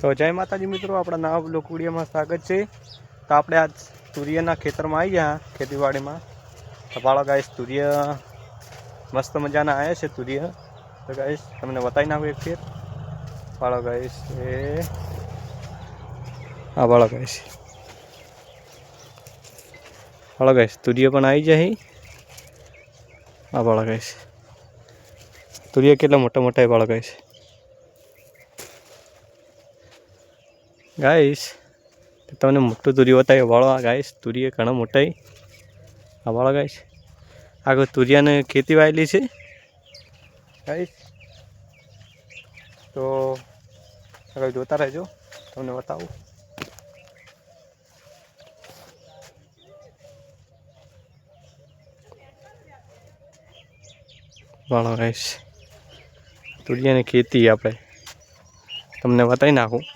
તો જય માતાજી મિત્રો, આપણા નવા બ્લોગ વિડીયોમાં સ્વાગત છે। તો આપણે આજ તુરિયાના ખેતરમાં આવી ગયા ખેતીવાડીમાં। તો ભાળો ગાઈસ, તુરિયા મસ્ત મજાના આવ્યા છે તુરિયા। તો ગાઈસ તમને બતાવી નાખું એક ફેર। ભાળો ગાઈસ, ભાળો ગાઈસ, ભાળો ગાઈસ, તુરિયા પણ આવી જાય। ભાળો ગાઈસ, તુરિયા કેટલા મોટા મોટા ભાળો ગાઈસ। ગાઈસ તમને મોટું તુરિયું બતાવ્યું। વાળો આ ગાઈસ, તુરિયા ઘણા મોટા આ વાળો ગાઈસ। આગળ તુરિયાને ખેતી વાયેલી છે ગાઈસ। તો આગળ જોતા રહેજો, તમને બતાવું। વાળો ગાઈસ, તુરિયાની ખેતી આપણે તમને બતાવી નાખું।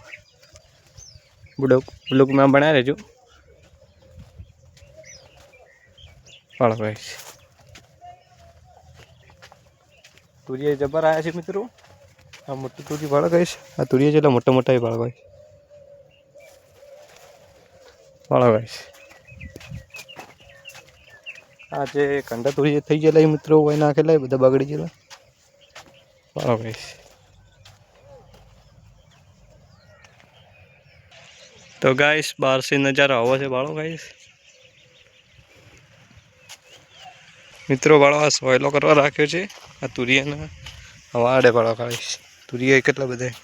બ્લોગમાં બનાવી રહેજો। વાળો ગાઈસ, તુરિયા જબર આવ્યા છે મિત્રો। આ મોટું તુરિયું વાળો ગાઈસ, આ તુરિયા જેટલા મોટા મોટા વાળો ગાઈસ। વાળો ગાઈસ, આ જે કંડા તુરિયા થઈ ગયેલા મિત્રો હોય નાખેલા બધા બગડી ગયેલા। વાળો ગાઈસ, તો ગાઈસ બહાર से नज़ारा आवा છે। વાળો ગાઈસ મિત્રો, વાળો આ સોયલો કરવા રાખ્યો છે આ તુરિયાના વાડે। વાળો ગાઈસ, તુરિયા કેટલા બધા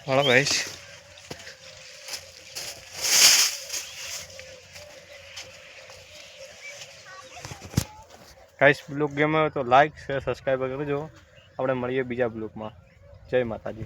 વાળો ગાઈસ। ગાઈસ બ્લોગ ગમે તો લાઈક શેર સબસ્ક્રાઈબ કરજો। આપણે મળીએ બીજા બ્લોગમાં। જય માતાજી।